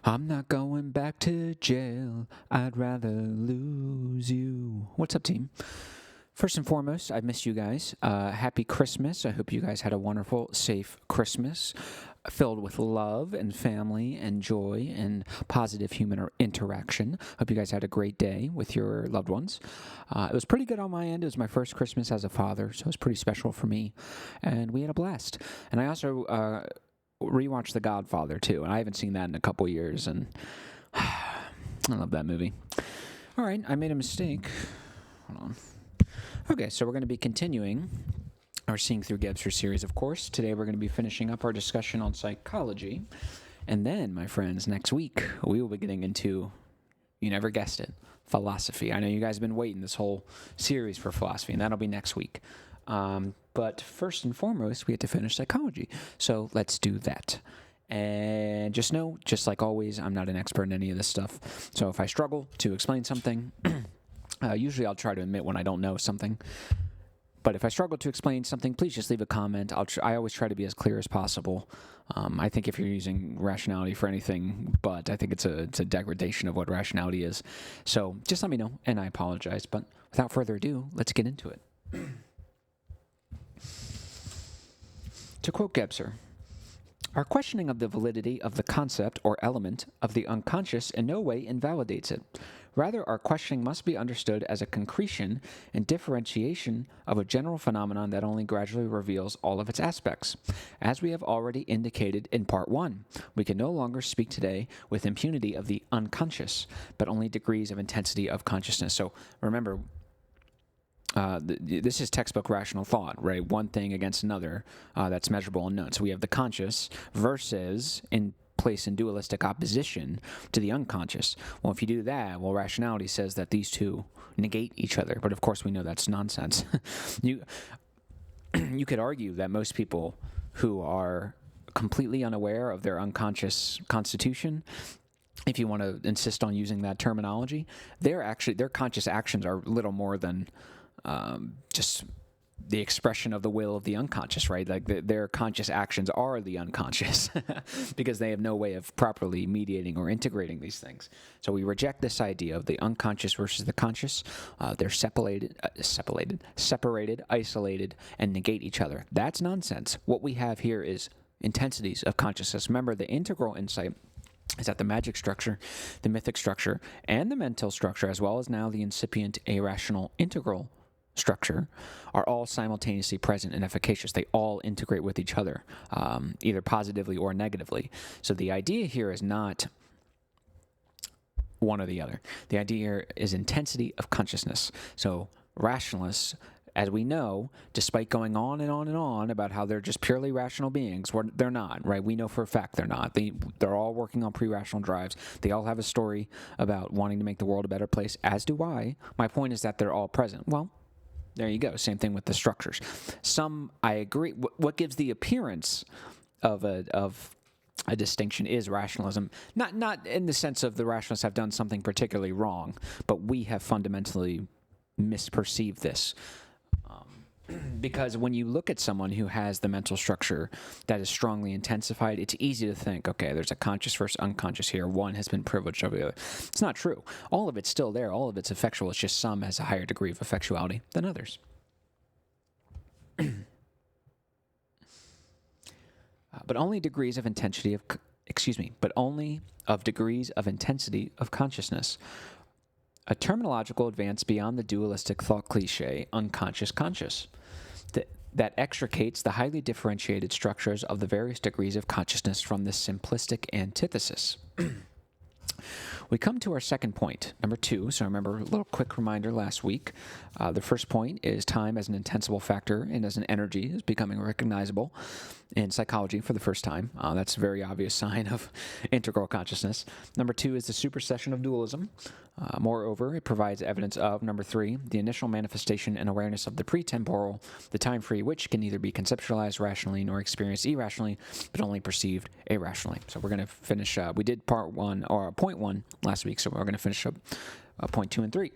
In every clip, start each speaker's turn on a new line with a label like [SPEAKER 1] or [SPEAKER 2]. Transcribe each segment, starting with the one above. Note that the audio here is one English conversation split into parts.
[SPEAKER 1] I'm not going back to jail. I'd rather lose you. What's up, team? First and foremost, I miss you guys. Happy Christmas. I hope you guys had a wonderful, safe Christmas filled with love and family and joy and positive human interaction. Hope you guys had a great day with your loved ones. It was pretty good on my end. It was my first Christmas as a father, so it was pretty special for me. And we had a blast. And I also rewatched The Godfather, too, and I haven't seen that in a couple years, and I love that movie. All right, I made a mistake. Hold on. Okay, so we're going to be continuing our Seeing Through Gebser series, of course. Today we're going to be finishing up our discussion on psychology. And then, my friends, next week we will be getting into, you never guessed it, philosophy. I know you guys have been waiting this whole series for philosophy, and that'll be next week. But first and foremost, we have to finish psychology. So let's do that. And just know, just like always, I'm not an expert in any of this stuff. So if I struggle to explain something, usually I'll try to admit when I don't know something. But if I struggle to explain something, please just leave a comment. I always try to be as clear as possible. I think if you're using rationality for anything, but I think it's a degradation of what rationality is. So just let me know, and I apologize. But without further ado, let's get into it. To quote Gebser, our questioning of the validity of the concept or element of the unconscious in no way invalidates it. Rather, our questioning must be understood as a concretion and differentiation of a general phenomenon that only gradually reveals all of its aspects. As we have already indicated in Part 1, we can no longer speak today with impunity of the unconscious, but only degrees of intensity of consciousness. So remember, this is textbook rational thought, right? One thing against another that's measurable and known. So we have the conscious versus in place in dualistic opposition to the unconscious. Well, if you do that, well, rationality says that these two negate each other. But of course, we know that's nonsense. You could argue that most people who are completely unaware of their unconscious constitution, if you want to insist on using that terminology, their conscious actions are little more than just the expression of the will of the unconscious, right? Like their conscious actions are the unconscious because they have no way of properly mediating or integrating these things. So we reject this idea of the unconscious versus the conscious. They're separated, isolated, and negate each other. That's nonsense. What we have here is intensities of consciousness. Remember, the integral insight is that the magic structure, the mythic structure, and the mental structure, as well as now the incipient irrational integral structure, are all simultaneously present and efficacious. They all integrate with each other, either positively or negatively. So the idea here is not one or the other. The idea here is intensity of consciousness. So rationalists, as we know, despite going on and on and on about how they're just purely rational beings, they're not, right? We know for a fact they're not. They're all working on pre-rational drives. They all have a story about wanting to make the world a better place, as do I. My point is that they're all present. Well, there you go. Same thing with the structures. Some, I agree. What gives the appearance of a distinction is rationalism. Not in the sense of the rationalists have done something particularly wrong, but we have fundamentally misperceived this. Because when you look at someone who has the mental structure that is strongly intensified, it's easy to think, okay, there's a conscious versus unconscious here. One has been privileged over the other. It's not true. All of it's still there. All of it's effectual. It's just some has a higher degree of effectuality than others. But only degrees of intensity of, but only of degrees of intensity of consciousness. A terminological advance beyond the dualistic thought cliche, unconscious conscious, that extricates the highly differentiated structures of the various degrees of consciousness from this simplistic antithesis. We come to our second point, number 2. So remember, a little quick reminder last week. The first point is time as an intensible factor and as an energy is becoming recognizable in psychology for the first time. That's a very obvious sign of integral consciousness. Number 2 is the supersession of dualism. Moreover, it provides evidence of, number 3, the initial manifestation and awareness of the pretemporal, the time-free, which can neither be conceptualized rationally nor experienced irrationally, but only perceived irrationally. So we're going to finish, we did part 1, or point 1 last week, so we're going to finish up point 2 and 3.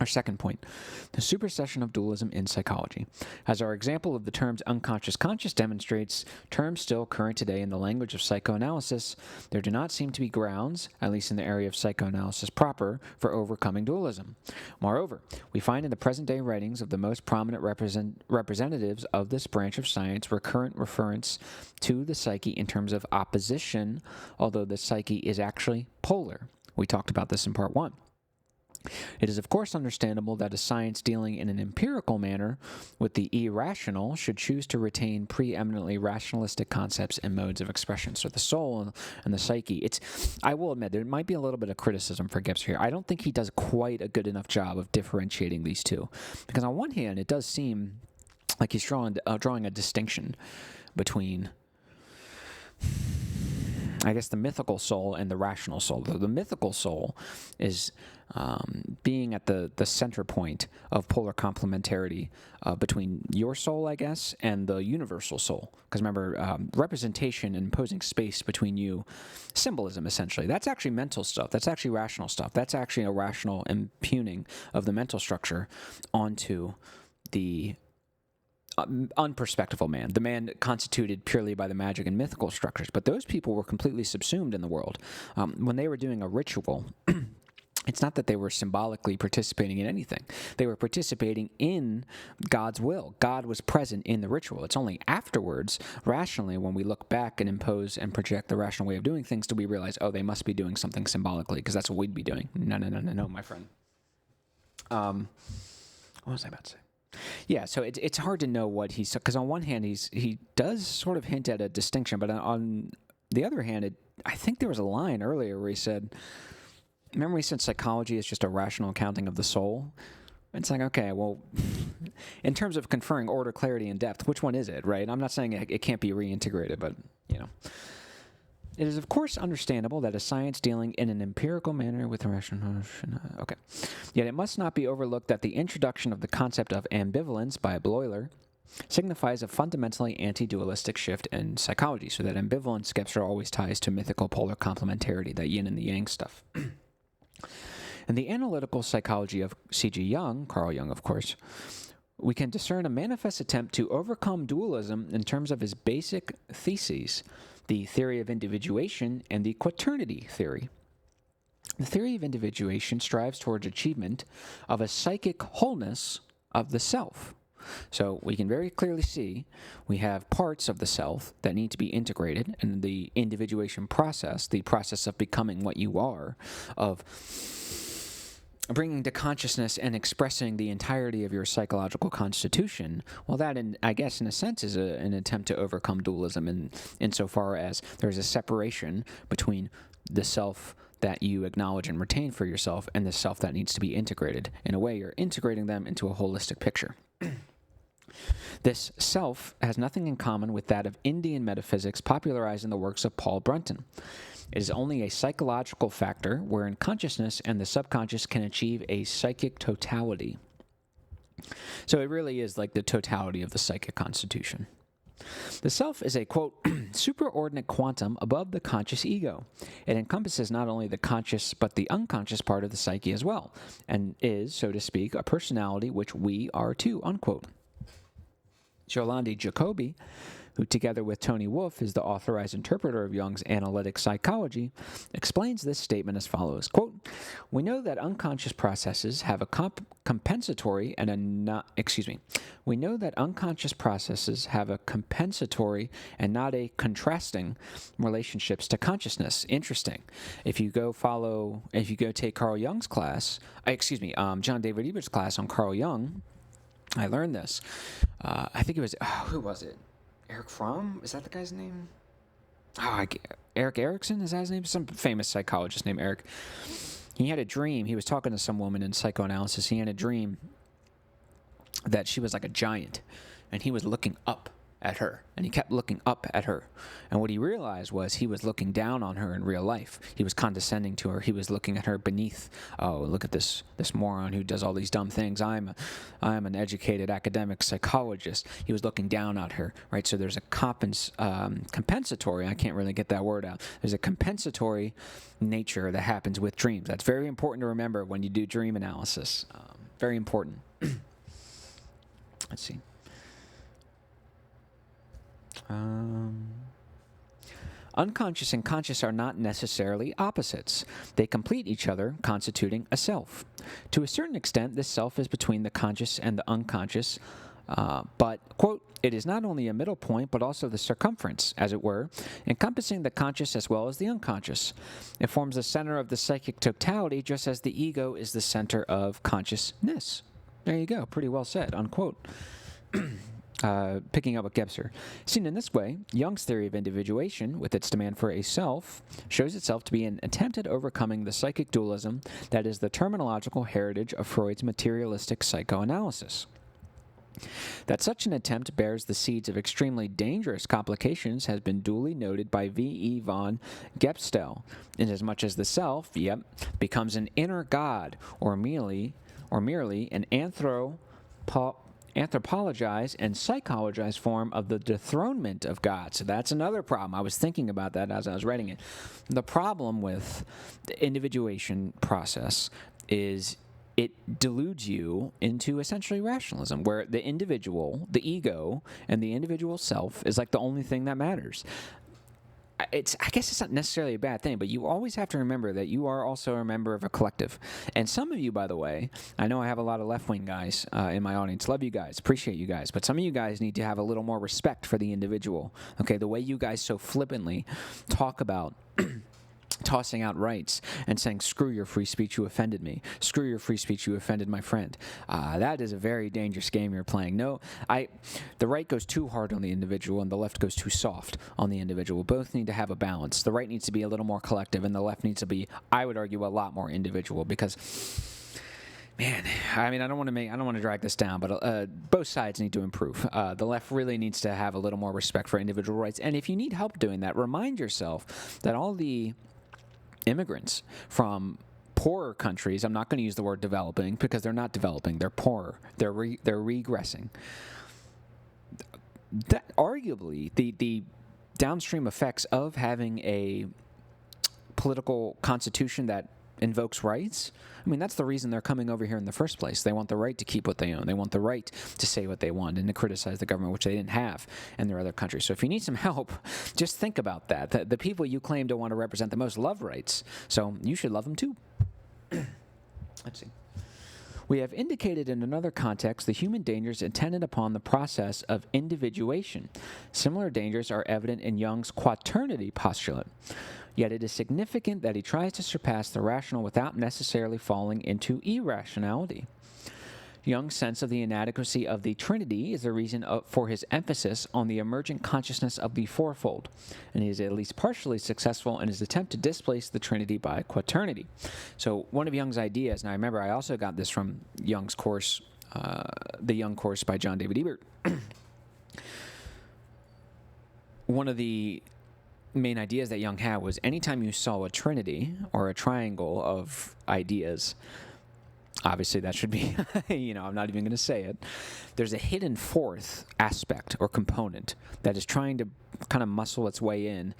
[SPEAKER 1] Our second point, the supersession of dualism in psychology. As our example of the terms unconscious conscious demonstrates, terms still current today in the language of psychoanalysis, there do not seem to be grounds, at least in the area of psychoanalysis proper, for overcoming dualism. Moreover, we find in the present-day writings of the most prominent representatives of this branch of science recurrent reference to the psyche in terms of opposition, although the psyche is actually polar. We talked about this in part 1. It is of course understandable that a science dealing in an empirical manner with the irrational should choose to retain preeminently rationalistic concepts and modes of expression. So the soul and the psyche, I will admit, there might be a little bit of criticism for Gebser here. I don't think he does quite a good enough job of differentiating these two. Because on one hand, it does seem like he's drawing a distinction between, I guess, the mythical soul and the rational soul. The mythical soul is being at the center point of polar complementarity between your soul, I guess, and the universal soul. Because remember, representation and imposing space between you, symbolism essentially, that's actually mental stuff. That's actually rational stuff. That's actually a rational impugning of the mental structure onto the unperspectival man, the man constituted purely by the magic and mythical structures. But those people were completely subsumed in the world. When they were doing a ritual, it's not that they were symbolically participating in anything. They were participating in God's will. God was present in the ritual. It's only afterwards, rationally, when we look back and impose and project the rational way of doing things, do we realize, oh, they must be doing something symbolically, because that's what we'd be doing. No, my friend. What was I about to say? Yeah, so it's hard to know what he's, because on one hand he does sort of hint at a distinction, but on the other hand, I think there was a line earlier where he said, remember he said psychology is just a rational accounting of the soul? It's like, okay, well, in terms of conferring order, clarity, and depth, which one is it, right? I'm not saying it can't be reintegrated, but, you know. It is, of course, understandable that a science dealing in an empirical manner with rational... Okay. Yet it must not be overlooked that the introduction of the concept of ambivalence by Bleuler signifies a fundamentally anti-dualistic shift in psychology, so that ambivalence, Gebser always ties to mythical polar complementarity, that yin and the yang stuff. In the analytical psychology of C.G. Jung, Carl Jung, of course, we can discern a manifest attempt to overcome dualism in terms of his basic theses, the theory of individuation and the quaternity theory. The theory of individuation strives towards achievement of a psychic wholeness of the self. So we can very clearly see we have parts of the self that need to be integrated, and the individuation process, the process of becoming what you are, of bringing to consciousness and expressing the entirety of your psychological constitution, well, that, I guess, in a sense, is an attempt to overcome dualism insofar as there's a separation between the self that you acknowledge and retain for yourself and the self that needs to be integrated. In a way, you're integrating them into a holistic picture. This self has nothing in common with that of Indian metaphysics popularized in the works of Paul Brunton. It is only a psychological factor wherein consciousness and the subconscious can achieve a psychic totality. So it really is like the totality of the psychic constitution. The self is a, quote, superordinate quantum above the conscious ego. It encompasses not only the conscious but the unconscious part of the psyche as well, and is, so to speak, a personality which we are too, unquote. Jolandi Jacobi, who together with Tony Wolff is the authorized interpreter of Jung's analytic psychology, explains this statement as follows, quote, we know that unconscious processes have a compensatory and we know that unconscious processes have a compensatory and not a contrasting relationships to consciousness. Interesting. If you go take Carl Jung's class, John David Ebert's class on Carl Jung, I learned this. I think it was, who was it? Eric Fromm? Is that the guy's name? Eric Erickson? Is that his name? Some famous psychologist named Eric. He had a dream. He was talking to some woman in psychoanalysis. He had a dream that she was like a giant, and he was looking up at her, and he kept looking up at her. And what he realized was he was looking down on her in real life. He was condescending to her. He was looking at her beneath. Oh, look at this moron who does all these dumb things. I'm an educated academic psychologist. He was looking down at her, right? So there's a compensatory, I can't really get that word out. There's a compensatory nature that happens with dreams. That's very important to remember when you do dream analysis. Very important. Let's see. Unconscious and conscious are not necessarily opposites. They complete each other, constituting a self. To a certain extent, this self is between the conscious and the unconscious, but, quote, it is not only a middle point, but also the circumference, as it were, encompassing the conscious as well as the unconscious. It forms the center of the psychic totality, just as the ego is the center of consciousness. There you go. Pretty well said, unquote. Picking up with Gebser. Seen in this way, Jung's theory of individuation, with its demand for a self, shows itself to be an attempt at overcoming the psychic dualism that is the terminological heritage of Freud's materialistic psychoanalysis. That such an attempt bears the seeds of extremely dangerous complications has been duly noted by V.E. von Gebstel, inasmuch as the self, becomes an inner god, or merely an anthropologized and psychologized form of the dethronement of God. So that's another problem. I was thinking about that as I was writing it. The problem with the individuation process is it deludes you into essentially rationalism, where the individual, the ego, and the individual self is like the only thing that matters. I guess it's not necessarily a bad thing, but you always have to remember that you are also a member of a collective. And some of you, by the way, I know I have a lot of left-wing guys in my audience. Love you guys. Appreciate you guys. But some of you guys need to have a little more respect for the individual. Okay, the way you guys so flippantly talk about tossing out rights and saying, screw your free speech, you offended me. Screw your free speech, you offended my friend. That is a very dangerous game you're playing. The right goes too hard on the individual and the left goes too soft on the individual. Both need to have a balance. The right needs to be a little more collective and the left needs to be, I would argue, a lot more individual, because man, I mean, I don't want to drag this down, but both sides need to improve. The left really needs to have a little more respect for individual rights. And if you need help doing that, remind yourself that all the immigrants from poorer countries, I'm not going to use the word developing because they're not developing, they're poorer, they're regressing. That arguably the downstream effects of having a political constitution that invokes rights, I mean, that's the reason they're coming over here in the first place. They want the right to keep what they own. They want the right to say what they want and to criticize the government, which they didn't have in their other countries. So if you need some help, just think about that. The people you claim to want to represent the most love rights, so you should love them too. Let's see. We have indicated in another context the human dangers attendant upon the process of individuation. Similar dangers are evident in Jung's quaternity postulate. Yet it is significant that he tries to surpass the rational without necessarily falling into irrationality. Jung's sense of the inadequacy of the Trinity is the reason for his emphasis on the emergent consciousness of the fourfold, and he is at least partially successful in his attempt to displace the Trinity by quaternity. So one of Jung's ideas, and I remember I also got this from Jung's course, the Jung course by John David Ebert. One of the main ideas that Jung had was anytime you saw a trinity or a triangle of ideas, obviously that should be, I'm not even going to say it, there's a hidden fourth aspect or component that is trying to kind of muscle its way in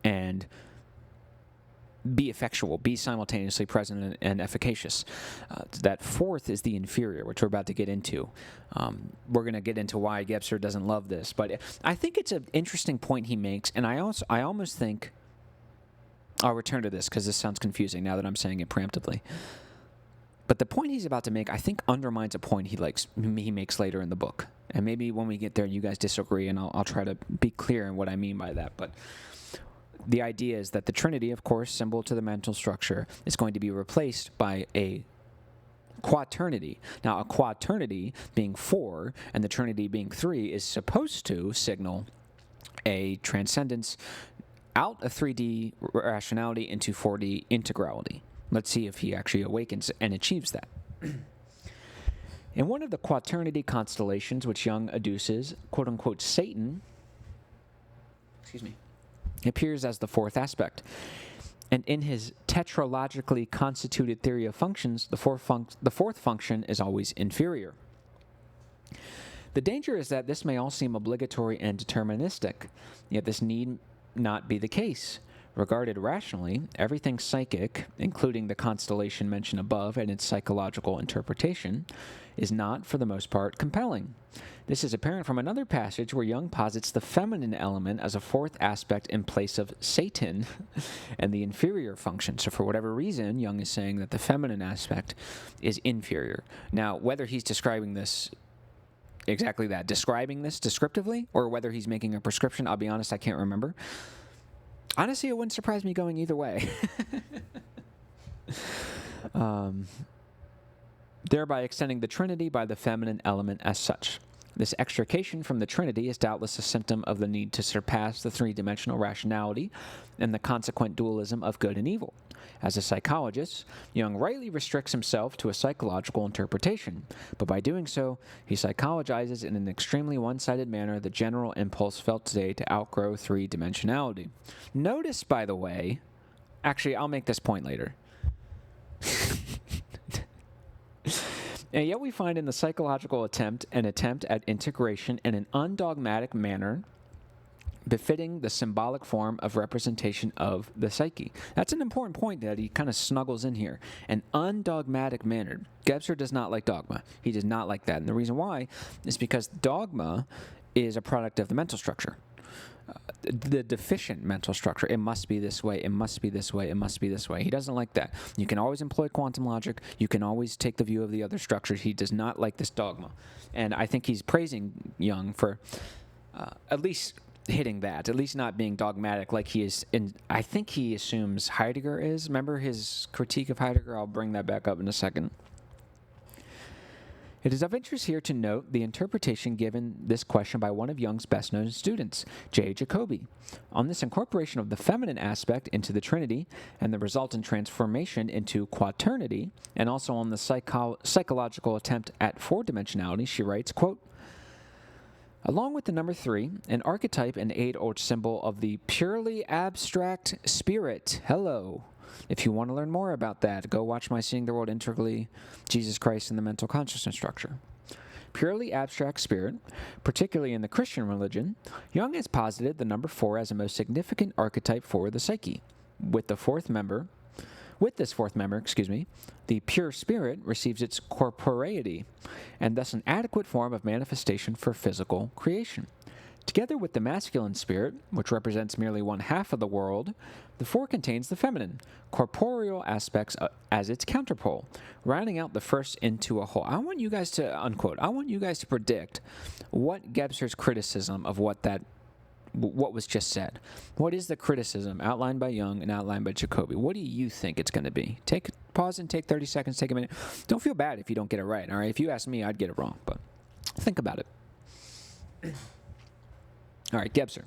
[SPEAKER 1] and be effectual, be simultaneously present and efficacious. That fourth is the inferior, which we're about to get into. We're going to get into why Gebser doesn't love this, but I think it's an interesting point he makes, and I almost think, I'll return to this because this sounds confusing now that I'm saying it preemptively. But the point he's about to make, I think, undermines a point he makes later in the book. And maybe when we get there, you guys disagree, and I'll try to be clear in what I mean by that. But the idea is that the Trinity, of course, symbol to the mental structure, is going to be replaced by a quaternity. Now, a quaternity being 4 and the Trinity being 3 is supposed to signal a transcendence out of 3D rationality into 4D integrality. Let's see if he actually awakens and achieves that. In one of the quaternity constellations which Jung adduces, quote-unquote, Satan, appears as the fourth aspect. And in his tetralogically constituted theory of functions, the fourth function is always inferior. The danger is that this may all seem obligatory and deterministic, yet this need not be the case. Regarded rationally, everything psychic, including the constellation mentioned above and its psychological interpretation, is not, for the most part, compelling. This is apparent from another passage where Jung posits the feminine element as a fourth aspect in place of Satan and the inferior function. So for whatever reason, Jung is saying that the feminine aspect is inferior. Now, whether he's describing this exactly that, describing this descriptively, or whether he's making a prescription, I'll be honest, I can't remember. Honestly, it wouldn't surprise me going either way. Thereby extending the Trinity by the feminine element as such. This extrication from the Trinity is doubtless a symptom of the need to surpass the three-dimensional rationality and the consequent dualism of good and evil. As a psychologist, Jung rightly restricts himself to a psychological interpretation, but by doing so, he psychologizes in an extremely one-sided manner the general impulse felt today to outgrow three-dimensionality. Notice, by the way, actually, I'll make this point later. And yet we find in the psychological attempt an attempt at integration in an undogmatic manner befitting the symbolic form of representation of the psyche. That's an important point that he kind of snuggles in here. An undogmatic manner. Gebser does not like dogma. He does not like that. And the reason why is because dogma is a product of the mental structure. The deficient mental structure. It must be this way, it must be this way, it must be this way. He doesn't like that. You can always employ quantum logic. You can always take the view of the other structures. He does not like this dogma. And I think he's praising Jung for at least hitting that, at least not being dogmatic like he is in, I think he assumes Heidegger is. Remember his critique of Heidegger? I'll bring that back up in a second. It is of interest here to note the interpretation given this question by one of Jung's best-known students, J. Jacobi, on this incorporation of the feminine aspect into the Trinity and the resultant transformation into quaternity, and also on the psychological attempt at four-dimensionality. She writes, quote, along with the number 3, an archetype and age-old symbol of the purely abstract spirit. Hello. If you want to learn more about that, go watch my Seeing the World Integrally, Jesus Christ and the Mental Consciousness Structure. Purely abstract spirit, particularly in the Christian religion, Jung has posited the number 4 as a most significant archetype for the psyche. With this fourth member, the pure spirit receives its corporeity, and thus an adequate form of manifestation for physical creation. Together with the masculine spirit, which represents merely one half of the world, the 4 contains the feminine, corporeal aspects as its counterpole, rounding out the first into a whole. I want you guys to, unquote, I want you guys to predict what Gebser's criticism of what was just said. What is the criticism outlined by Jung and outlined by Jacobi? What do you think it's going to be? Pause and take 30 seconds, take a minute. Don't feel bad if you don't get it right, all right? If you ask me, I'd get it wrong, but think about it. All right, Gebser.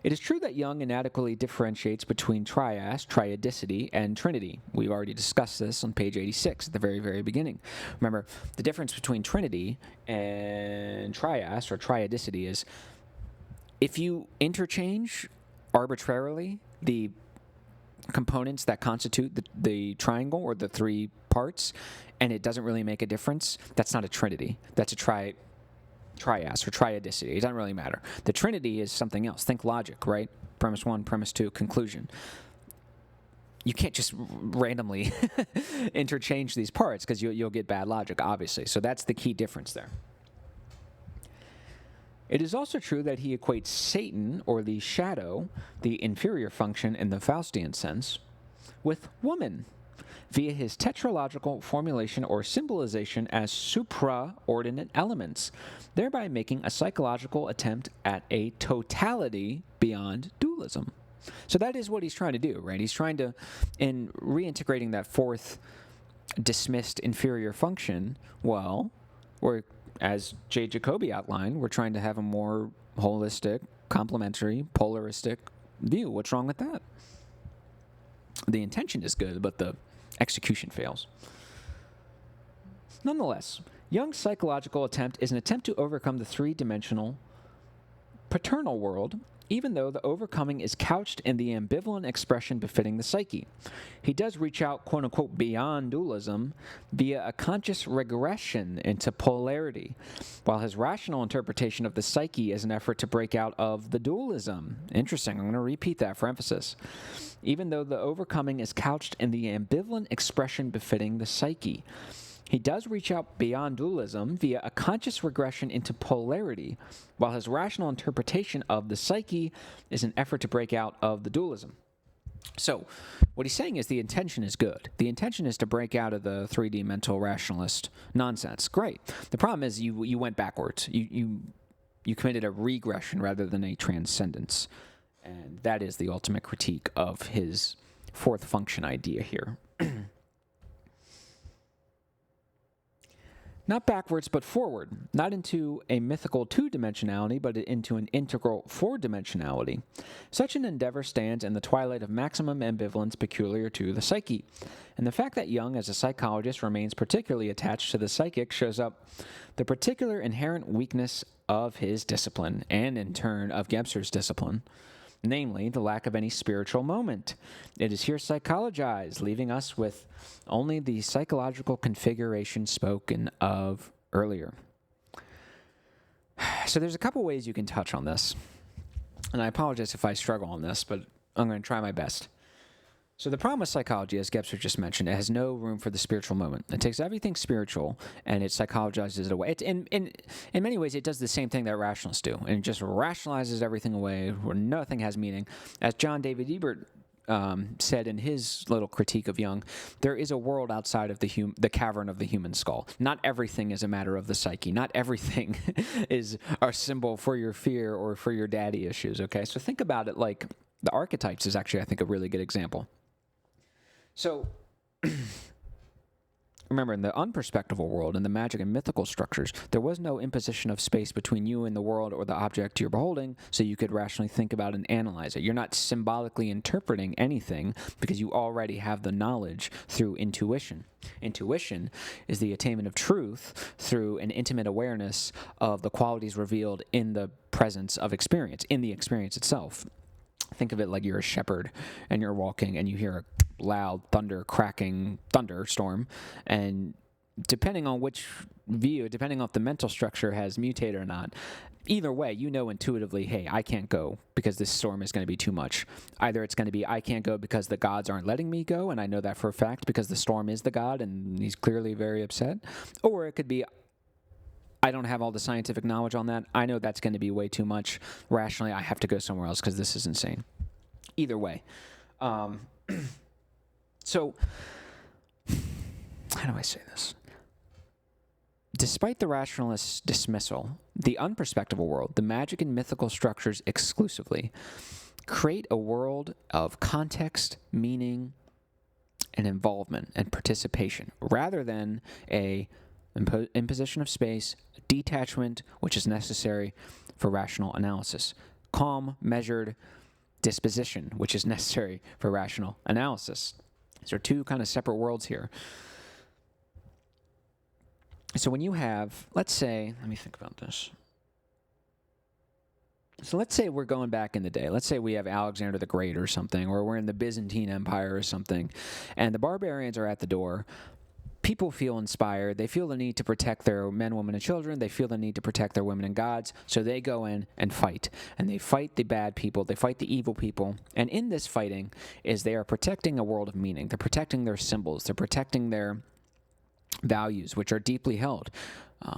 [SPEAKER 1] It is true that Jung inadequately differentiates between trias, triadicity, and trinity. We've already discussed this on page 86 at the very, very beginning. Remember, the difference between trinity and trias or triadicity is if you interchange arbitrarily the components that constitute the triangle or the 3 parts, and it doesn't really make a difference, that's not a trinity. That's a trias or triadicity. It doesn't really matter. The Trinity is something else. Think logic, right? Premise 1, premise 2, conclusion. You can't just randomly interchange these parts because you'll get bad logic, obviously. So that's the key difference there. It is also true that he equates Satan, or the shadow, the inferior function in the Faustian sense, with woman, via his tetralogical formulation or symbolization as supraordinate elements, thereby making a psychological attempt at a totality beyond dualism. So that is what he's trying to do, right? He's trying to, in reintegrating that 4th dismissed inferior function, well, as J. Jacobi outlined, we're trying to have a more holistic, complementary, polaristic view. What's wrong with that? The intention is good, but the execution fails. Nonetheless, Jung's psychological attempt is an attempt to overcome the 3-dimensional paternal world even though the overcoming is couched in the ambivalent expression befitting the psyche. He does reach out, quote-unquote, beyond dualism via a conscious regression into polarity, while his rational interpretation of the psyche is an effort to break out of the dualism. Interesting. I'm going to repeat that for emphasis. Even though the overcoming is couched in the ambivalent expression befitting the psyche. He does reach out beyond dualism via a conscious regression into polarity, while his rational interpretation of the psyche is an effort to break out of the dualism. So, what he's saying is the intention is good. The intention is to break out of the 3D mental rationalist nonsense. Great. The problem is you went backwards. You committed a regression rather than a transcendence. And that is the ultimate critique of his fourth function idea here. Not backwards, but forward. Not into a mythical two-dimensionality, but into an integral four-dimensionality. Such an endeavor stands in the twilight of maximum ambivalence peculiar to the psyche. And the fact that Jung, as a psychologist, remains particularly attached to the psychic shows up the particular inherent weakness of his discipline, and in turn of Gebser's discipline. Namely, the lack of any spiritual moment. It is here psychologized, leaving us with only the psychological configuration spoken of earlier. So there's a couple ways you can touch on this. And I apologize if I struggle on this, but I'm going to try my best. So the problem with psychology, as Gebser just mentioned, it has no room for the spiritual moment. It takes everything spiritual and it psychologizes it away. In many ways, it does the same thing that rationalists do, and it just rationalizes everything away where nothing has meaning. As John David Ebert said in his little critique of Jung, there is a world outside of the cavern of the human skull. Not everything is a matter of the psyche. Not everything is a symbol for your fear or for your daddy issues, okay? So think about it like the archetypes is actually, I think, a really good example. So, remember, in the unperspectival world, in the magic and mythical structures, there was no imposition of space between you and the world or the object you're beholding, so you could rationally think about and analyze it. You're not symbolically interpreting anything because you already have the knowledge through intuition. Intuition is the attainment of truth through an intimate awareness of the qualities revealed in the presence of experience, in the experience itself. Think of it like you're a shepherd and you're walking and you hear a loud cracking thunderstorm, and depending on which view, depending on if the mental structure has mutated or not, either way, you know intuitively, hey, I can't go because this storm is going to be too much. Either it's going to be, I can't go because the gods aren't letting me go, and I know that for a fact because the storm is the god and he's clearly very upset. Or it could be, I don't have all the scientific knowledge on that. I know that's going to be way too much. Rationally, I have to go somewhere else because this is insane. Either way. So, how do I say this? Despite the rationalist's dismissal, the unperspectival world, the magic and mythical structures exclusively, create a world of context, meaning, and involvement and participation, rather than a imposition of space, detachment, which is necessary for rational analysis, calm, measured disposition, which is necessary for rational analysis. These are two kind of separate worlds here. So when you have, let's say, let me think about this. So let's say we're going back in the day. Let's say we have Alexander the Great or something, or we're in the Byzantine Empire or something, and the barbarians are at the door. People feel inspired. They feel the need to protect their men, women, and children. They feel the need to protect their women and gods. So they go in and fight. And they fight the bad people. They fight the evil people. And in this fighting is they are protecting a world of meaning. They're protecting their symbols. They're protecting their values, which are deeply held,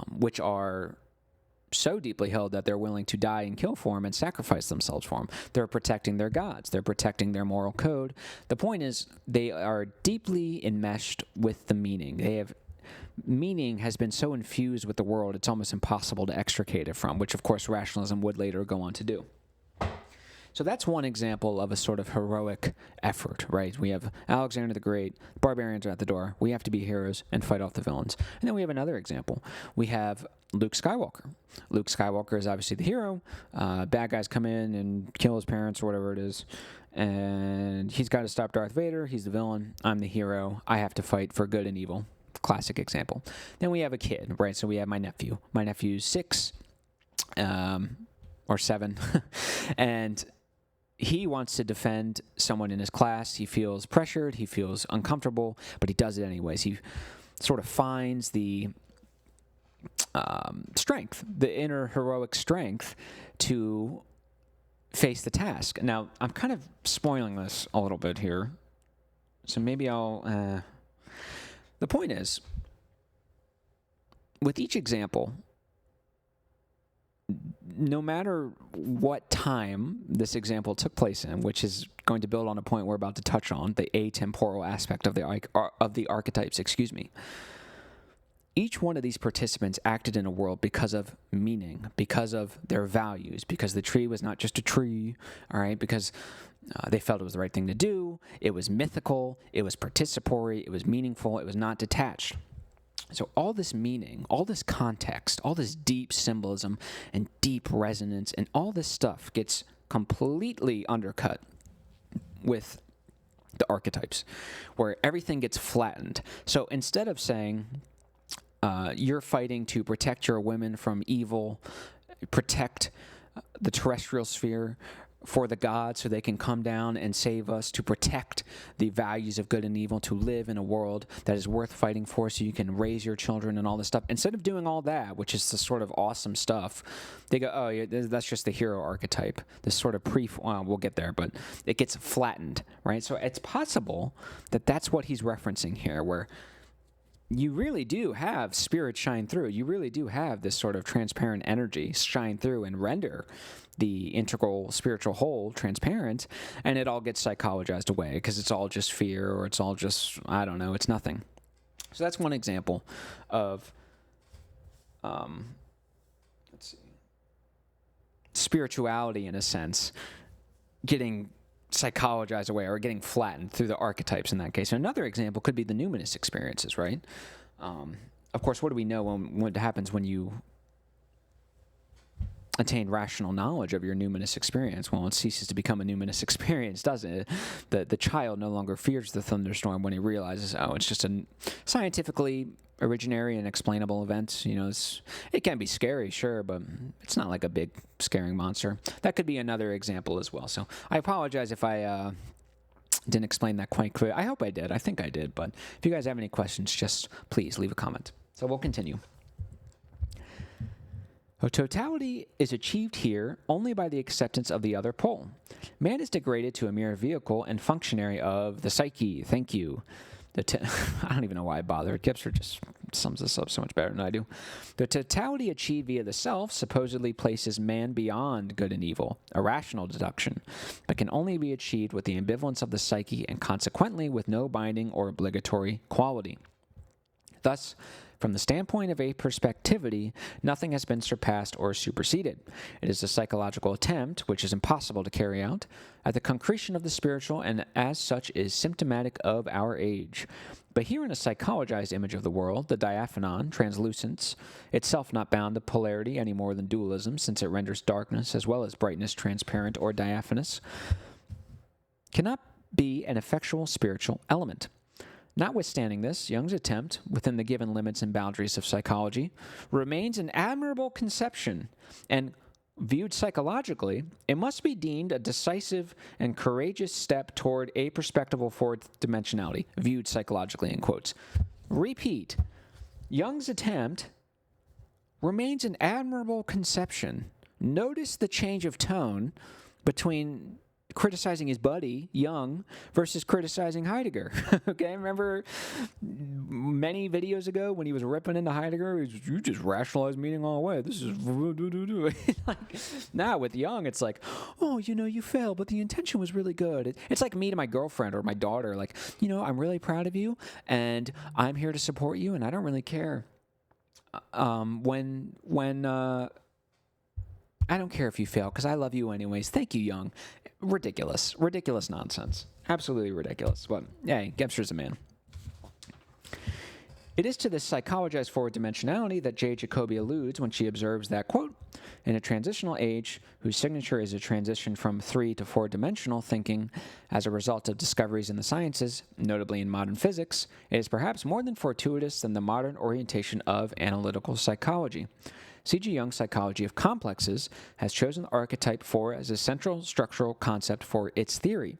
[SPEAKER 1] which are so deeply held that they're willing to die and kill for them and sacrifice themselves for them. They're protecting their gods. They're protecting their moral code. The point is they are deeply enmeshed with the meaning. Meaning has been so infused with the world, it's almost impossible to extricate it from, which of course rationalism would later go on to do. So that's one example of a sort of heroic effort, right? We have Alexander the Great, barbarians are at the door, we have to be heroes and fight off the villains. And then we have another example. We have Luke Skywalker. Luke Skywalker is obviously the hero. Bad guys come in and kill his parents or whatever it is. And he's got to stop Darth Vader. He's the villain. I'm the hero. I have to fight for good and evil. Classic example. Then we have a kid, right? So we have my nephew. My nephew's 6. Or or 7. And he wants to defend someone in his class. He feels pressured, he feels uncomfortable, but he does it anyways. He sort of finds the strength, the inner heroic strength to face the task. Now, I'm kind of spoiling this a little bit here, so maybe I'll... The point is, with each example, no matter what time this example took place in, which is going to build on a point we're about to touch on, the atemporal aspect of the archetypes, each one of these participants acted in a world because of meaning, because of their values, because the tree was not just a tree, all right, because they felt it was the right thing to do, it was mythical, it was participatory, it was meaningful, it was not detached. So all this meaning, all this context, all this deep symbolism and deep resonance and all this stuff gets completely undercut with the archetypes, where everything gets flattened. So instead of saying you're fighting to protect your women from evil, protect the terrestrial sphere for the gods so they can come down and save us, to protect the values of good and evil, to live in a world that is worth fighting for so you can raise your children and all this stuff. Instead of doing all that, which is the sort of awesome stuff, they go, oh, yeah, that's just the hero archetype. This sort of we'll get there, but it gets flattened, right? So it's possible that that's what he's referencing here, where you really do have spirit shine through. You really do have this sort of transparent energy shine through and render the integral spiritual whole transparent, and it all gets psychologized away because it's all just fear, or it's all just, I don't know, it's nothing. So that's one example of, spirituality in a sense getting psychologized away or getting flattened through the archetypes in that case. Another example could be the numinous experiences, right? Of course, what do we know what happens when you attain rational knowledge of your numinous experience? Well, it ceases to become a numinous experience, doesn't it? The child no longer fears the thunderstorm when he realizes, oh, it's just a scientifically originary and explainable event. You know, it can be scary, sure, but it's not like a big scaring monster. That could be another example as well. So I apologize if I didn't explain that quite clearly. I hope I did. I think I did. But if you guys have any questions, just please leave a comment. So we'll continue. Totality is achieved here only by the acceptance of the other pole. Man is degraded to a mere vehicle and functionary of the psyche. Thank you. I don't even know why I bothered. Gebser just sums this up so much better than I do. The totality achieved via the self supposedly places man beyond good and evil, a rational deduction, but can only be achieved with the ambivalence of the psyche and consequently with no binding or obligatory quality. Thus, from the standpoint of aperspectivity, nothing has been surpassed or superseded. It is a psychological attempt, which is impossible to carry out, at the concretion of the spiritual, and as such is symptomatic of our age. But here in a psychologized image of the world, the diaphanon, translucence, itself not bound to polarity any more than dualism, since it renders darkness as well as brightness transparent or diaphanous, cannot be an effectual spiritual element. Notwithstanding this, Jung's attempt, within the given limits and boundaries of psychology, remains an admirable conception, and viewed psychologically, it must be deemed a decisive and courageous step toward aperspectival fourth dimensionality, viewed psychologically in quotes. Repeat, Jung's attempt remains an admirable conception. Notice the change of tone between criticizing his buddy, Jung, versus criticizing Heidegger. Okay, remember many videos ago when he was ripping into Heidegger, you just rationalize meaning all the way. This is... like, now with Jung, it's like, oh, you failed, but the intention was really good. It's like me to my girlfriend or my daughter, like, I'm really proud of you, and I'm here to support you, and I don't really care when I don't care if you fail, because I love you anyways. Thank you, Jung. Ridiculous nonsense. Absolutely ridiculous. But, hey, Gebser's a man. It is to this psychologized forward dimensionality that J. Jacobi alludes when she observes that, quote, in a transitional age whose signature is a transition from 3 to 4-dimensional thinking as a result of discoveries in the sciences, notably in modern physics, it is perhaps more than fortuitous than the modern orientation of analytical psychology. C.G. Jung's psychology of complexes has chosen the archetype 4 as a central structural concept for its theory.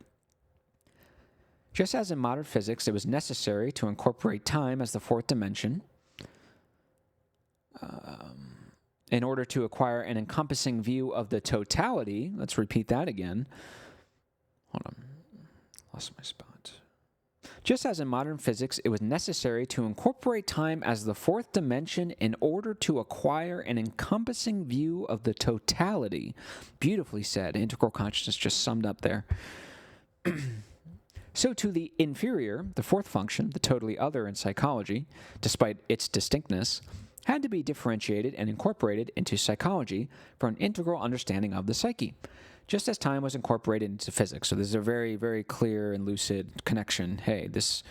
[SPEAKER 1] Just as in modern physics, it was necessary to incorporate time as the fourth dimension in order to acquire an encompassing view of the totality. Let's repeat that again. Hold on. Lost my spot. Just as in modern physics, it was necessary to incorporate time as the fourth dimension in order to acquire an encompassing view of the totality. Beautifully said. Integral consciousness just summed up there. So to the inferior, the fourth function, the totally other in psychology, despite its distinctness, had to be differentiated and incorporated into psychology for an integral understanding of the psyche, just as time was incorporated into physics. So this is a very, very clear and lucid connection. Hey, this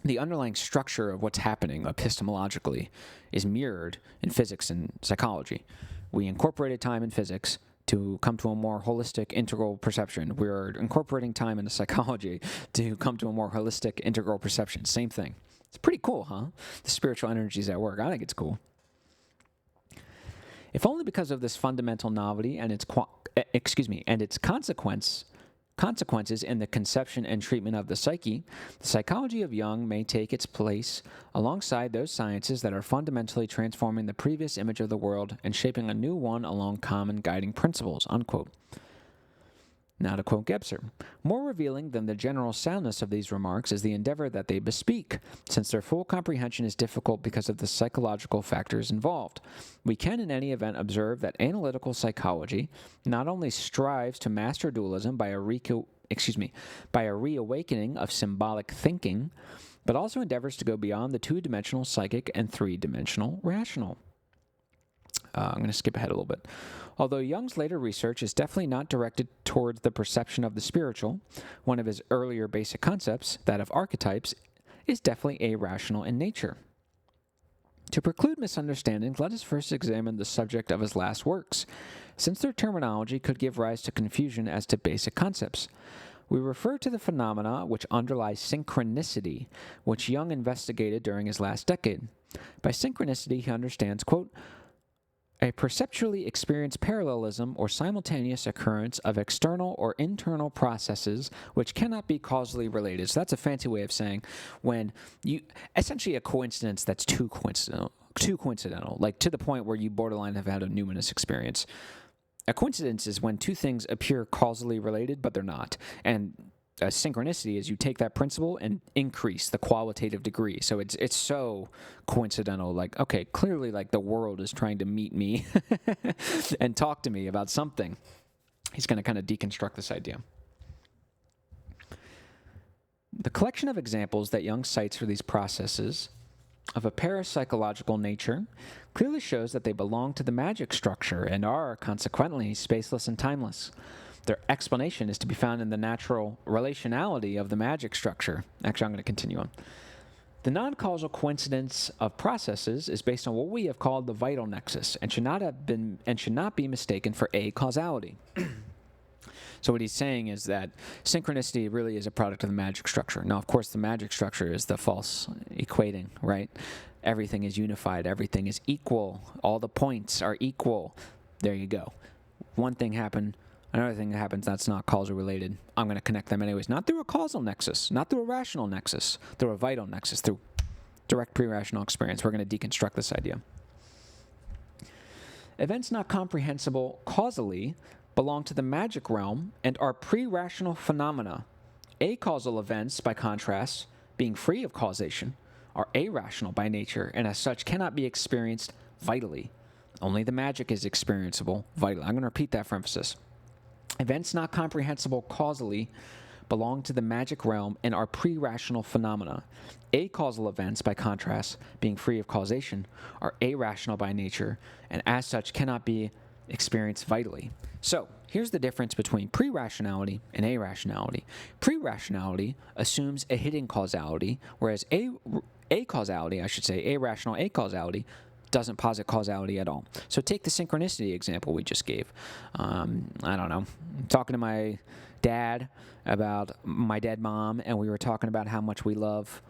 [SPEAKER 1] the underlying structure of what's happening epistemologically is mirrored in physics and psychology. We incorporated time in physics to come to a more holistic, integral perception. We're incorporating time into psychology to come to a more holistic, integral perception. Same thing. It's pretty cool, huh? The spiritual energies at work. I think it's cool. If only because of this fundamental novelty and its consequences in the conception and treatment of the psyche, the psychology of Jung may take its place alongside those sciences that are fundamentally transforming the previous image of the world and shaping a new one along common guiding principles, unquote. Now to quote Gebser, more revealing than the general soundness of these remarks is the endeavor that they bespeak, since their full comprehension is difficult because of the psychological factors involved. We can in any event observe that analytical psychology not only strives to master dualism by a reawakening of symbolic thinking, but also endeavors to go beyond the two-dimensional psychic and three-dimensional rational. I'm going to skip ahead a little bit. Although Jung's later research is definitely not directed towards the perception of the spiritual, one of his earlier basic concepts, that of archetypes, is definitely irrational in nature. To preclude misunderstandings, let us first examine the subject of his last works, since their terminology could give rise to confusion as to basic concepts. We refer to the phenomena which underlie synchronicity, which Jung investigated during his last decade. By synchronicity, he understands, quote, a perceptually experienced parallelism or simultaneous occurrence of external or internal processes which cannot be causally related. So that's a fancy way of saying when you, essentially a coincidence that's too coincidental, like to the point where you borderline have had a numinous experience. A coincidence is when two things appear causally related, but they're not. And a synchronicity is you take that principle and increase the qualitative degree. So it's so coincidental, like, okay, clearly like the world is trying to meet me and talk to me about something. He's going to kind of deconstruct this idea. The collection of examples that Jung cites for these processes of a parapsychological nature clearly shows that they belong to the magic structure and are, consequently, spaceless and timeless. Their explanation is to be found in the natural relationality of the magic structure. Actually, I'm going to continue on. The non-causal coincidence of processes is based on what we have called the vital nexus and should not be mistaken for acausality. So what he's saying is that synchronicity really is a product of the magic structure. Now, of course, the magic structure is the false equating, right? Everything is unified. Everything is equal. All the points are equal. There you go. One thing happened. Another thing that happens that's not causal related, I'm going to connect them anyways. Not through a causal nexus, not through a rational nexus, through a vital nexus, through direct pre-rational experience. We're going to deconstruct this idea. Events not comprehensible causally belong to the magic realm and are pre-rational phenomena. Acausal events, by contrast, being free of causation, are irrational by nature and as such cannot be experienced vitally. Only the magic is experienceable vitally. I'm going to repeat that for emphasis. Events not comprehensible causally belong to the magic realm and are pre-rational phenomena. Acausal events, by contrast, being free of causation, are irrational by nature and as such cannot be experienced vitally. So, here's the difference between pre-rationality and irrationality. Pre-rationality assumes a hidden causality, whereas acausality, irrational acausality, doesn't posit causality at all. So take the synchronicity example we just gave. I don't know. I'm talking to my dad about my dead mom, and we were talking about how much we love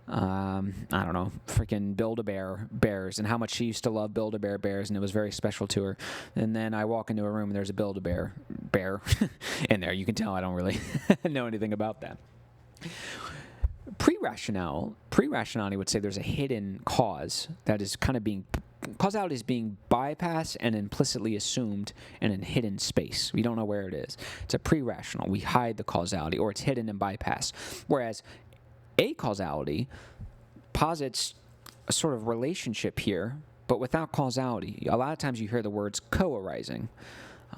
[SPEAKER 1] I don't know, freaking Build-A-Bear bears, and how much she used to love Build-A-Bear bears, and it was very special to her. And then I walk into a room and there's a Build-A-Bear bear in there. You can tell I don't really know anything about that. Pre-rationality would say there's a hidden cause that is kind of being causality is being bypassed and implicitly assumed in a hidden space. We don't know where it is. It's a pre-rational. We hide the causality, or it's hidden and bypassed. Whereas acausality posits a sort of relationship here, but without causality. A lot of times you hear the words co-arising.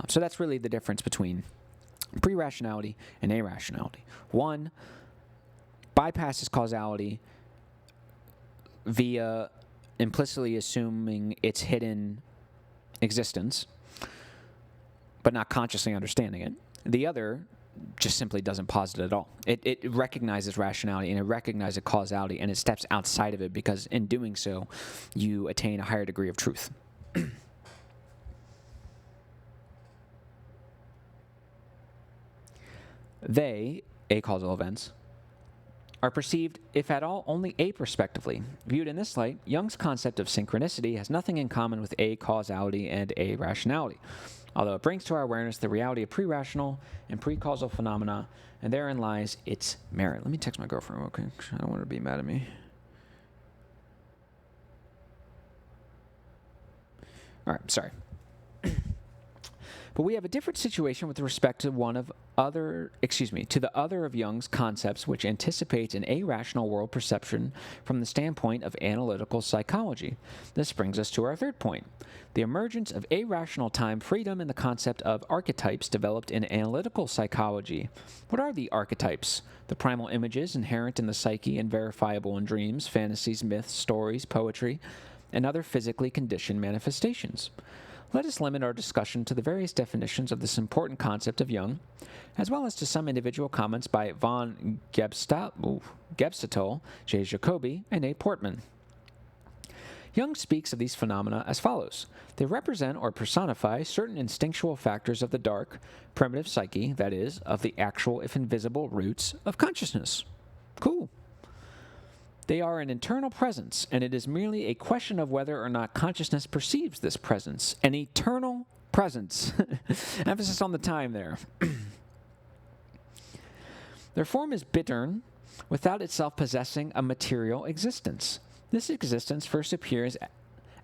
[SPEAKER 1] So that's really the difference between pre-rationality and irrationality. One bypasses causality via implicitly assuming its hidden existence, but not consciously understanding it. The other just simply doesn't posit it at all. It recognizes rationality and it recognizes causality, and it steps outside of it because in doing so, you attain a higher degree of truth. They, acausal events, are perceived, if at all, only aperspectively. Viewed in this light, Jung's concept of synchronicity has nothing in common with acausality and irrationality, although it brings to our awareness the reality of pre-rational and pre-causal phenomena, and therein lies its merit. Let me text my girlfriend real quick. I don't want her to be mad at me. All right, sorry. But we have a different situation with respect to the other of Jung's concepts, which anticipates an irrational world perception from the standpoint of analytical psychology. This brings us to our third point. The emergence of irrational time freedom in the concept of archetypes developed in analytical psychology. What are the archetypes? The primal images inherent in the psyche and verifiable in dreams, fantasies, myths, stories, poetry, and other physically conditioned manifestations. Let us limit our discussion to the various definitions of this important concept of Jung, as well as to some individual comments by von Gebster, J. Jacobi, and A. Portman. Jung speaks of these phenomena as follows. They represent or personify certain instinctual factors of the dark, primitive psyche, that is, of the actual, if invisible, roots of consciousness. Cool. They are an internal presence, and it is merely a question of whether or not consciousness perceives this presence. An eternal presence. Emphasis on the time there. Their form is bittern, without itself possessing a material existence. This existence first appears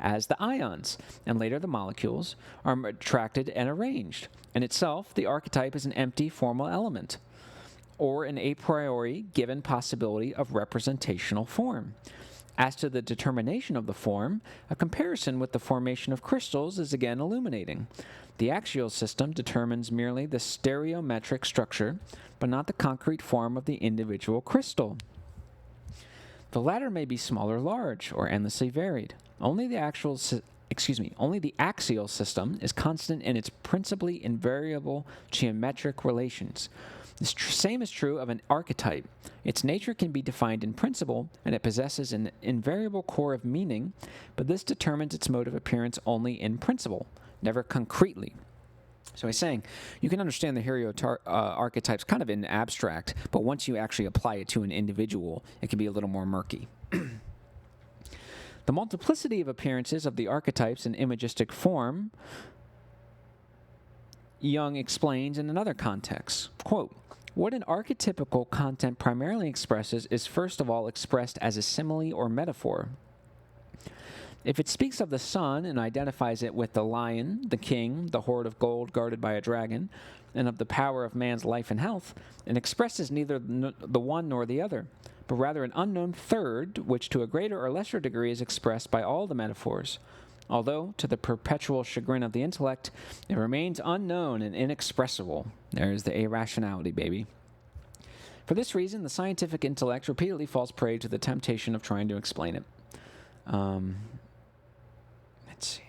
[SPEAKER 1] as the ions, and later the molecules, are attracted and arranged. In itself, the archetype is an empty formal element, or an a priori given possibility of representational form. As to the determination of the form, a comparison with the formation of crystals is again illuminating. The axial system determines merely the stereometric structure, but not the concrete form of the individual crystal. The latter may be small or large, or endlessly varied. Only the axial system is constant in its principally invariable geometric relations. The same is true of an archetype. Its nature can be defined in principle, and it possesses an invariable core of meaning, but this determines its mode of appearance only in principle, never concretely. So he's saying you can understand the archetypes kind of in abstract, but once you actually apply it to an individual, it can be a little more murky. The multiplicity of appearances of the archetypes in imagistic form, Jung explains in another context. Quote, what an archetypical content primarily expresses is first of all expressed as a simile or metaphor. If it speaks of the sun and identifies it with the lion, the king, the hoard of gold guarded by a dragon, and of the power of man's life and health, it expresses neither the one nor the other, but rather an unknown third, which to a greater or lesser degree is expressed by all the metaphors. Although, to the perpetual chagrin of the intellect, it remains unknown and inexpressible. There's the irrationality, baby. For this reason, the scientific intellect repeatedly falls prey to the temptation of trying to explain it. Let's see.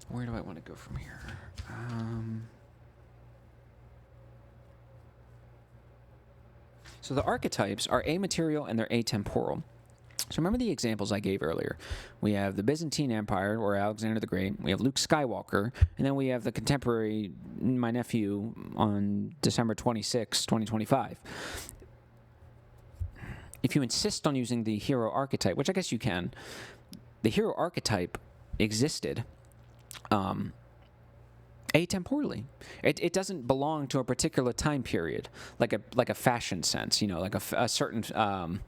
[SPEAKER 1] Where do I want to go from here? So the archetypes are amaterial and they're atemporal. So So remember the examples I gave earlier. We have the Byzantine Empire, or Alexander the Great. We have Luke Skywalker. And then we have the contemporary, my nephew, on December 26, 2025. If you insist on using the hero archetype, which I guess you can, the hero archetype existed atemporally. It doesn't belong to a particular time period, like a fashion sense, like a certain,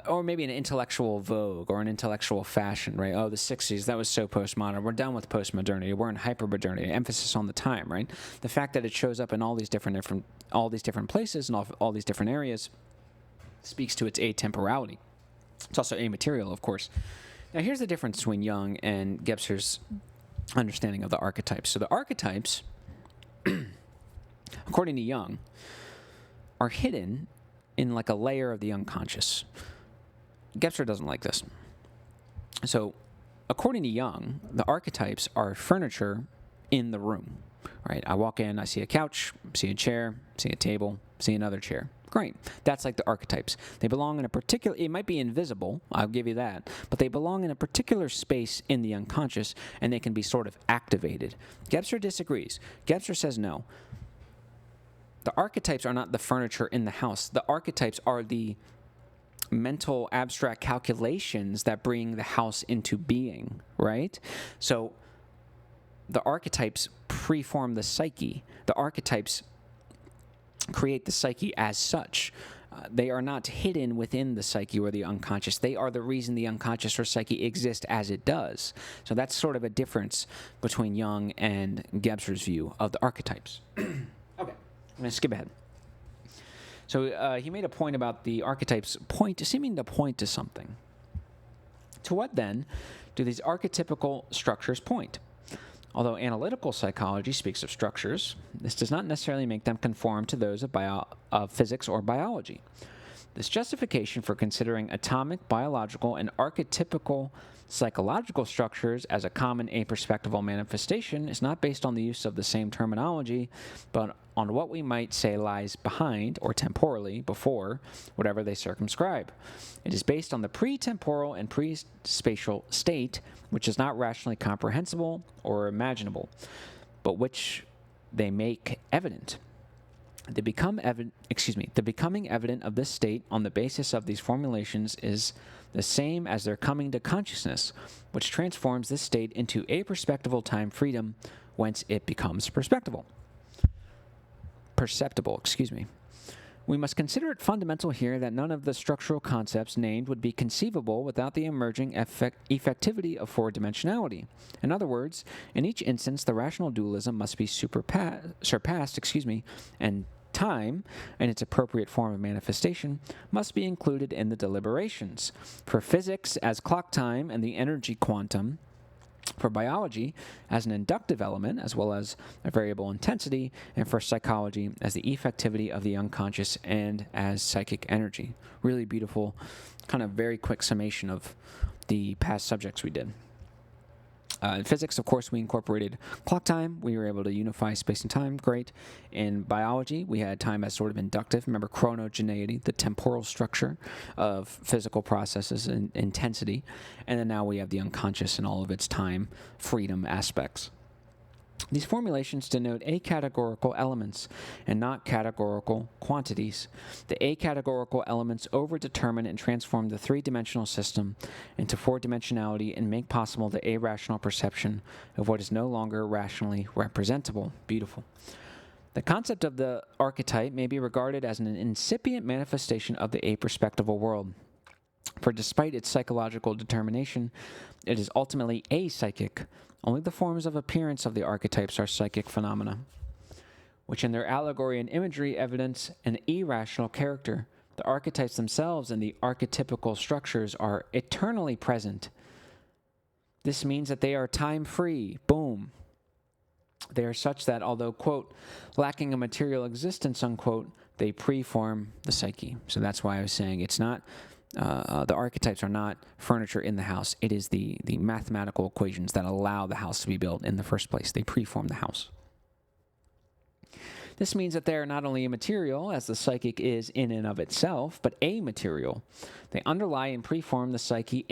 [SPEAKER 1] or maybe an intellectual vogue or an intellectual fashion, right? Oh, the 60s, that was so postmodern. We're done with postmodernity. We're in hypermodernity. Emphasis on the time, right? The fact that it shows up in all these different places and all these different areas speaks to its atemporality. It's also amaterial, of course. Now, here's the difference between Jung and Gebser's understanding of the archetypes. So the archetypes, according to Jung, are hidden in like a layer of the unconscious. Gebser doesn't like this. So, according to Jung, the archetypes are furniture in the room. Right? I walk in, I see a couch, see a chair, see a table, see another chair. Great. That's like the archetypes. They belong in a particular, it might be invisible, I'll give you that, but they belong in a particular space in the unconscious, and they can be sort of activated. Gebser disagrees. Gebser says no. The archetypes are not the furniture in the house. The archetypes are the mental abstract calculations that bring the house into being, right? So the archetypes preform the psyche. The archetypes create the psyche as such. They are not hidden within the psyche or the unconscious. They are the reason the unconscious or psyche exists as it does. So that's sort of a difference between Jung and Gebser's view of the archetypes. Okay, I'm going to skip ahead. So he made a point about the archetypes seeming to point to something. To what then do these archetypical structures point? Although analytical psychology speaks of structures, this does not necessarily make them conform to those of physics or biology. This justification for considering atomic, biological, and archetypical psychological structures as a common aperspectival manifestation is not based on the use of the same terminology, but on what we might say lies behind, or temporally before, whatever they circumscribe. It is based on the pre-temporal and pre-spatial state, which is not rationally comprehensible or imaginable, but which they make evident. The becoming evident of this state on the basis of these formulations is the same as their coming to consciousness, which transforms this state into aperspectival time freedom, whence it becomes perceptible. We must consider it fundamental here that none of the structural concepts named would be conceivable without the emerging effectivity of four-dimensionality. In other words, in each instance, the rational dualism must be surpassed, and time, in its appropriate form of manifestation, must be included in the deliberations. For physics, as clock time and the energy quantum; for biology, as an inductive element, as well as a variable intensity; and for psychology, as the effectivity of the unconscious and as psychic energy. Really beautiful, kind of very quick summation of the past subjects we did. In physics, of course, we incorporated clock time. We were able to unify space and time. Great. In biology, we had time as sort of inductive. Remember chronogeneity, the temporal structure of physical processes and intensity. And then now we have the unconscious and all of its time freedom aspects. These formulations denote acategorical elements and not categorical quantities. The acategorical elements overdetermine and transform the three-dimensional system into four-dimensionality and make possible the irrational perception of what is no longer rationally representable. Beautiful. The concept of the archetype may be regarded as an incipient manifestation of the aperspectival world. For despite its psychological determination, it is ultimately apsychic. Only the forms of appearance of the archetypes are psychic phenomena, which in their allegory and imagery evidence an irrational character. The archetypes themselves and the archetypical structures are eternally present. This means that they are time-free. Boom. They are such that, although, quote, lacking a material existence, unquote, they preform the psyche. So that's why I was saying it's not... the archetypes are not furniture in the house. It is the mathematical equations that allow the house to be built in the first place. They preform the house. This means that they are not only immaterial, as the psychic is in and of itself, but amaterial. They underlie and preform the psyche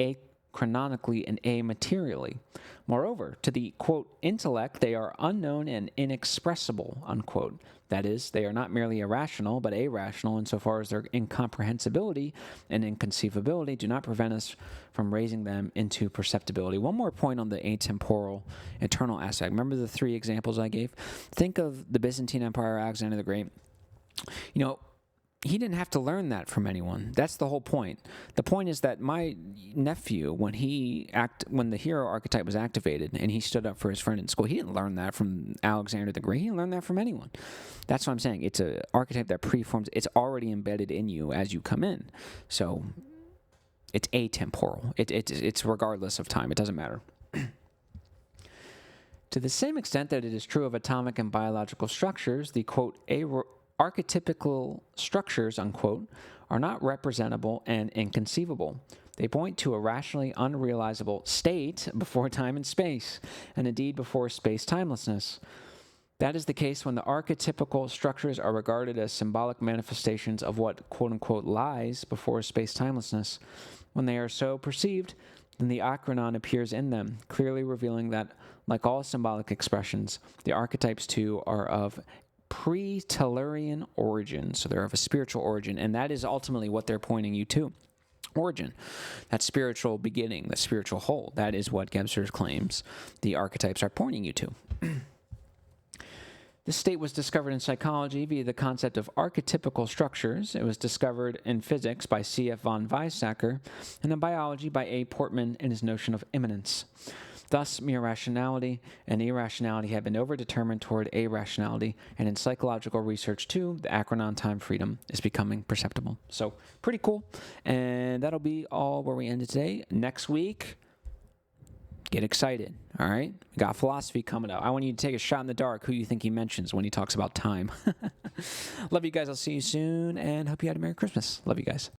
[SPEAKER 1] achronically and amaterially. Moreover, to the, quote, intellect, they are unknown and inexpressible, unquote. That is, they are not merely irrational, but irrational insofar as their incomprehensibility and inconceivability do not prevent us from raising them into perceptibility. One more point on the atemporal, eternal aspect. Remember the 3 examples I gave? Think of the Byzantine Empire, Alexander the Great. You know, he didn't have to learn that from anyone. That's the whole point. The point is that my nephew, when the hero archetype was activated and he stood up for his friend in school, he didn't learn that from Alexander the Great. He didn't learn that from anyone. That's what I'm saying. It's an archetype that preforms. It's already embedded in you as you come in. So it's atemporal. It's regardless of time. It doesn't matter. To the same extent that it is true of atomic and biological structures, the, quote, archetypical structures, unquote, are not representable and inconceivable. They point to a rationally unrealizable state before time and space, and indeed before space-timelessness. That is the case when the archetypical structures are regarded as symbolic manifestations of what, quote-unquote, lies before space-timelessness. When they are so perceived, then the achronon appears in them, clearly revealing that, like all symbolic expressions, the archetypes too are of pre-Tellurian origin, so they're of a spiritual origin, and that is ultimately what they're pointing you to. Origin, that spiritual beginning, the spiritual whole. That is what Gebser claims the archetypes are pointing you to. This state was discovered in psychology via the concept of archetypical structures. It was discovered in physics by C.F. von Weizsäcker, and in biology by A. Portman in his notion of immanence. Thus, mere rationality and irrationality have been overdetermined toward irrationality, and in psychological research, too, the achronon time freedom is becoming perceptible. So, pretty cool. And that'll be all where we ended today. Next week, get excited, all right? We got philosophy coming up. I want you to take a shot in the dark who you think he mentions when he talks about time. Love you guys. I'll see you soon, and hope you had a Merry Christmas. Love you guys.